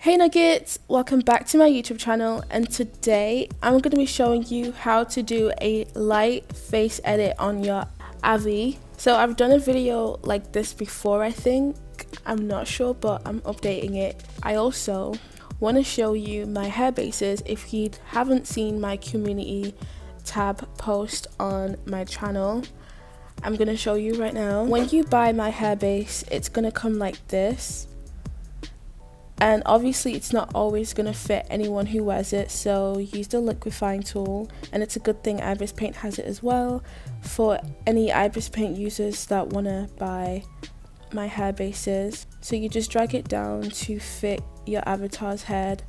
Hey Nuggets, welcome back to my YouTube channel, and today I'm going to be showing you how to do a light face edit on your Avi. So I've done a video like this before, I think. I'm not sure, but I'm updating it. I also want to show you my hair bases if you haven't seen my community tab post on my channel. I'm going to show you right now. When you buy my hair base, it's going to come like this. And obviously it's not always going to fit anyone who wears it, so use the liquifying tool, and it's a good thing Ibis Paint has it as well for any Ibis Paint users that want to buy my hair bases. So you just drag it down to fit your avatar's head,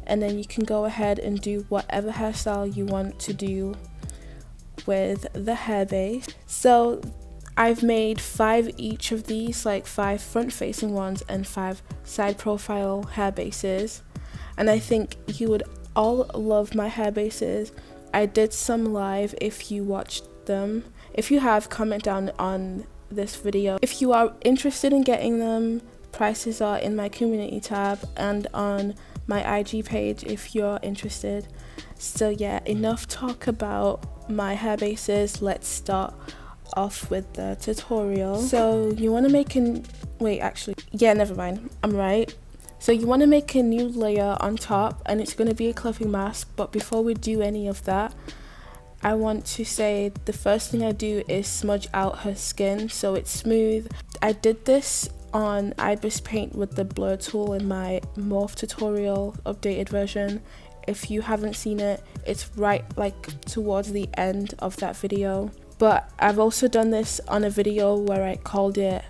and then you can go ahead and do whatever hairstyle you want to do with the hair base. So I've made 5 each of these, like 5 front facing ones and 5 side profile hair bases, and I think you would all love my hair bases. I did some live if you watched them. If you have, comment down on this video. If you are interested in getting them, prices are in my community tab and on my IG page if you're interested. So yeah, enough talk about my hair bases, let's start off with the tutorial. So you want to make never mind, I'm right. So you want to make a new layer on top, and it's going to be a clipping mask. But before we do any of that, I want to say the first thing I do is smudge out her skin so it's smooth. I did this on Ibis Paint with the blur tool in my morph tutorial updated version. If you haven't seen it, it's right like towards the end of that video. But I've also done this on a video where I called it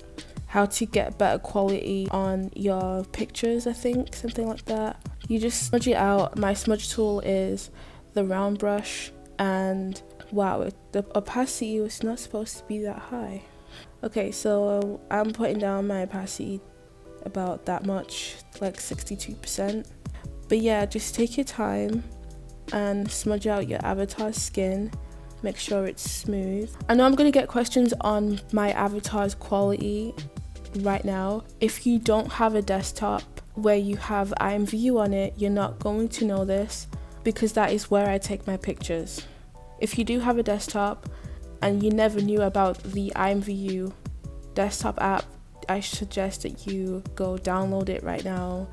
how to get better quality on your pictures, I think, something like that. You just smudge it out. My smudge tool is the round brush, and wow, the opacity was not supposed to be that high. Okay, so I'm putting down my opacity about that much, like 62%. But yeah, just take your time and smudge out your avatar's skin. Make sure it's smooth. I know I'm going to get questions on my avatar's quality right now. If you don't have a desktop where you have IMVU on it, you're not going to know this because that is where I take my pictures. If you do have a desktop and you never knew about the IMVU desktop app, I suggest that you go download it right now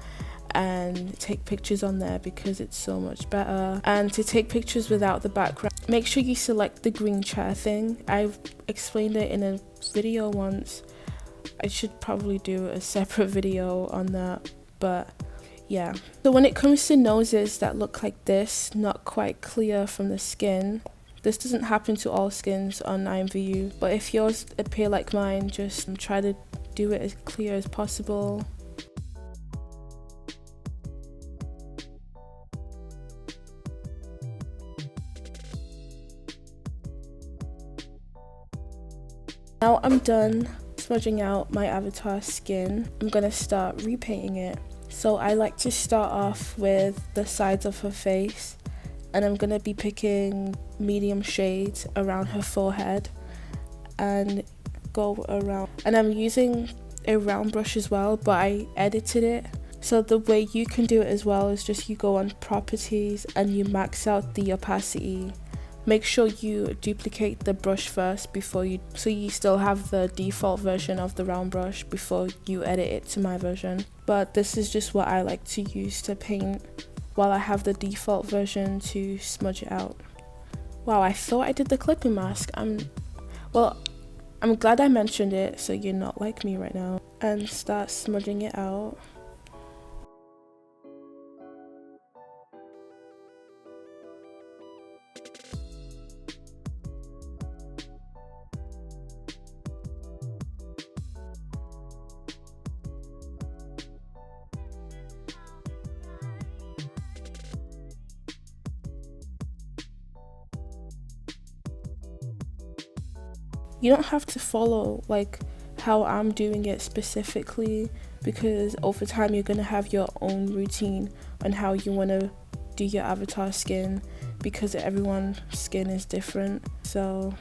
and take pictures on there because it's so much better. And to take pictures without the background, make sure you select the green chair thing. I've explained it in a video once. I should probably do a separate video on that, but yeah. So when it comes to noses that look like this, not quite clear from the skin, this doesn't happen to all skins on IMVU, but if yours appear like mine, just try to do it as clear as possible. Now I'm done smudging out my avatar skin. I'm gonna start repainting it. So I like to start off with the sides of her face, and I'm gonna be picking medium shades around her forehead and go around. And I'm using a round brush as well, but I edited it. So the way you can do it as well is just you go on properties and you max out the opacity. Make sure you duplicate the brush first so you still have the default version of the round brush before you edit it to my version. But this is just what I like to use to paint while I have the default version to smudge it out. Wow, I thought I did the clipping mask. I'm glad I mentioned it so you're not like me right now. And start smudging it out. You don't have to follow like how I'm doing it specifically, because over time you're gonna have your own routine on how you want to do your avatar skin, because everyone's skin is different. So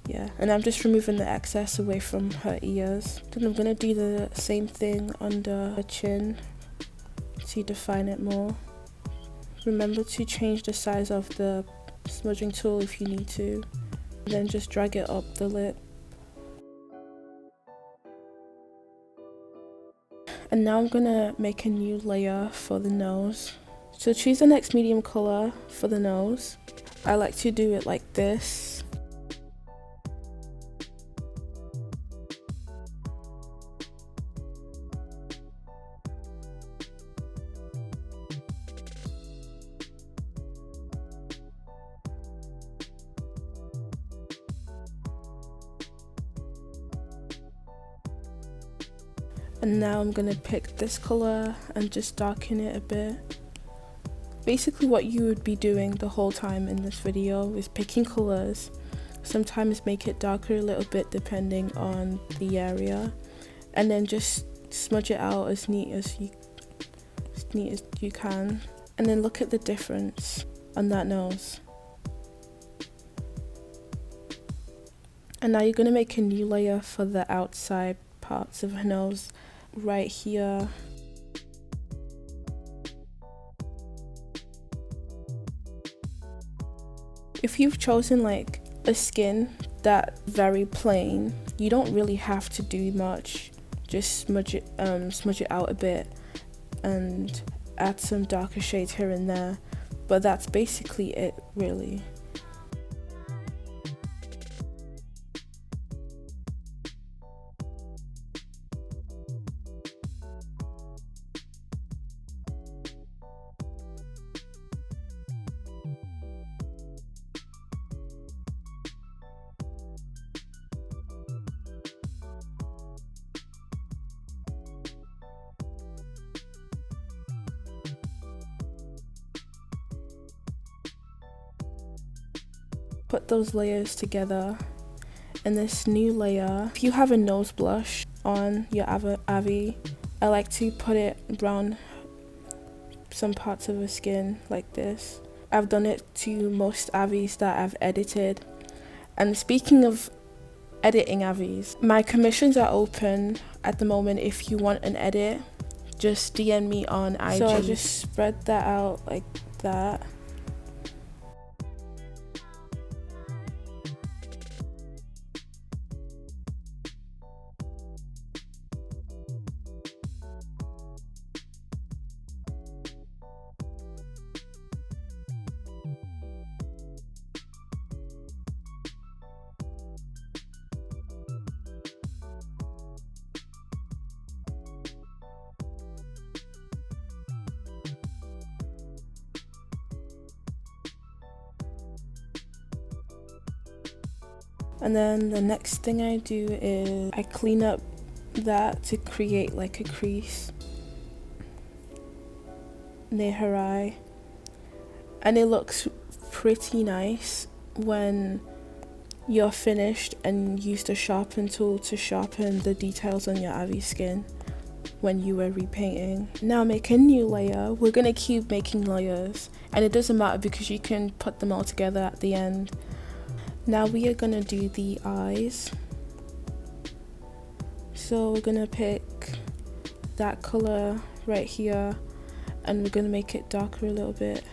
yeah, and I'm just removing the excess away from her ears. Then I'm gonna do the same thing under her chin, to define it more. Remember to change the size of the smudging tool if you need to, then just drag it up the lip. And now I'm gonna make a new layer for the nose. So choose the next medium color for the nose. I like to do it like this. And now I'm gonna pick this color and just darken it a bit. Basically what you would be doing the whole time in this video is picking colors. Sometimes make it darker a little bit depending on the area, and then just smudge it out as neat as you can. And then look at the difference on that nose. And now you're gonna make a new layer for the outside parts of her nose. Right here. If you've chosen like a skin that's very plain, you don't really have to do much. Just smudge it out a bit and add some darker shades here and there, but that's basically it really. Put those layers together, and this new layer, if you have a nose blush on your Avi, I like to put it around some parts of the skin like this. I've done it to most Avis that I've edited. And speaking of editing Avis, my commissions are open at the moment. If you want an edit, just DM me on IG. So I just spread that out like that. And then the next thing I do is I clean up that to create like a crease near her eye. And it looks pretty nice when you're finished and use the sharpen tool to sharpen the details on your Avi skin when you were repainting. Now make a new layer. We're gonna keep making layers, and it doesn't matter because you can put them all together at the end. Now we are gonna do the eyes. So we're gonna pick that color right here, and we're gonna make it darker a little bit.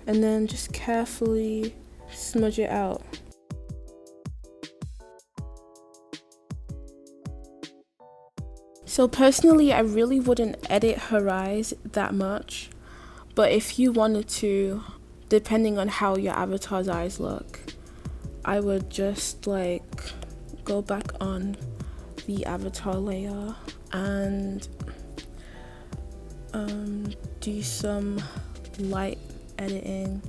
And then just carefully smudge it out. So personally, I really wouldn't edit her eyes that much, but if you wanted to, depending on how your avatar's eyes look, I would just like go back on the avatar layer and do some light editing.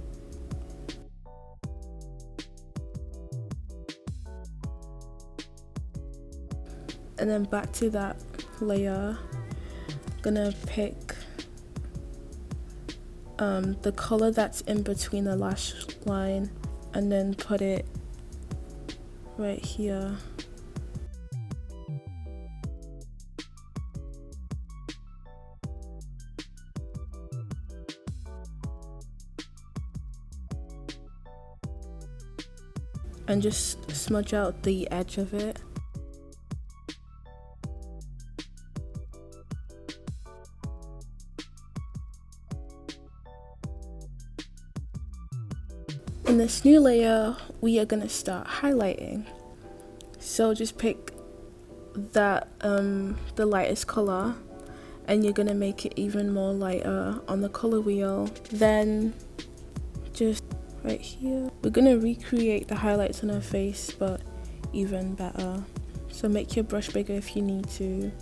And then back to that layer, gonna pick the color that's in between the lash line and then put it right here. and just smudge out the edge of it. In this new layer, we are going to start highlighting. So just pick that the lightest color, and you're going to make it even more lighter on the color wheel. Then just right here, we're going to recreate the highlights on her face, but even better. So make your brush bigger if you need to.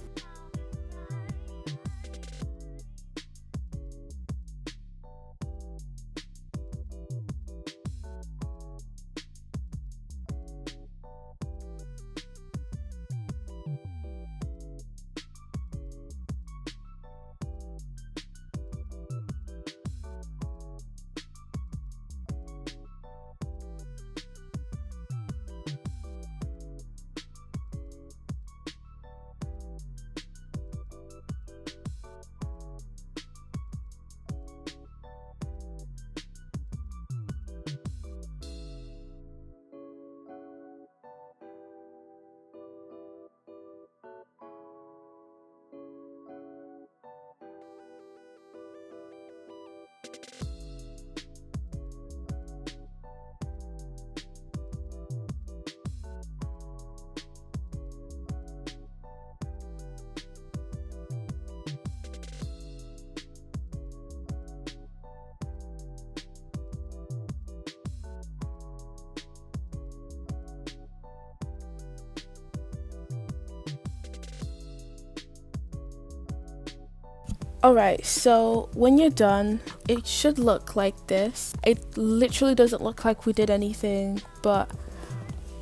Alright, so when you're done, it should look like this. It literally doesn't look like we did anything, but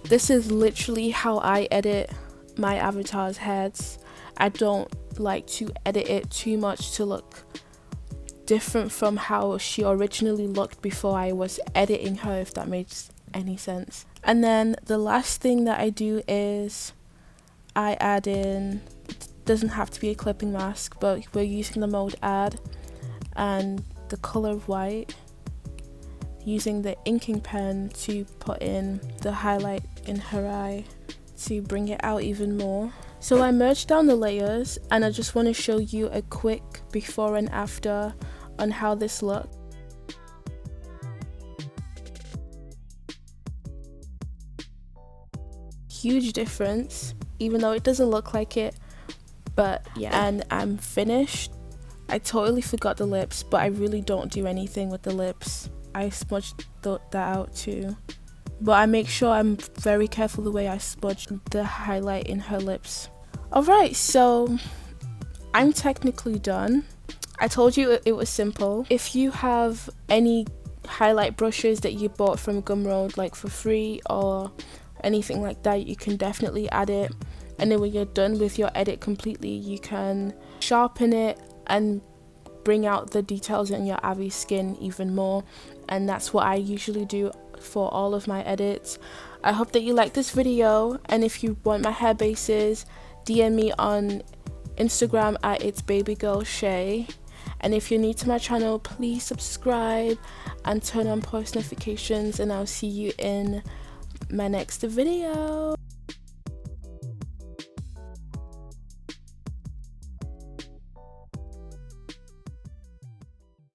this is literally how I edit my avatar's heads. I don't like to edit it too much to look different from how she originally looked before I was editing her, if that makes any sense. And then the last thing that I do is I add in, doesn't have to be a clipping mask, but we're using the mode add and the color white, using the inking pen to put in the highlight in her eye to bring it out even more. So I merged down the layers, and I just want to show you a quick before and after on how this looks. Huge difference, even though it doesn't look like it. But yeah, and I'm finished. I totally forgot the lips, but I really don't do anything with the lips. I smudged that out too. But I make sure I'm very careful the way I smudge the highlight in her lips. Alright, so I'm technically done. I told you it was simple. If you have any highlight brushes that you bought from Gumroad like for free or anything like that, you can definitely add it. And then when you're done with your edit completely, you can sharpen it and bring out the details in your Avi's skin even more. And that's what I usually do for all of my edits. I hope that you like this video, and if you want my hair bases, DM me on Instagram at itsbabygirlshay. And if you're new to my channel, please subscribe and turn on post notifications, and I'll see you in my next video.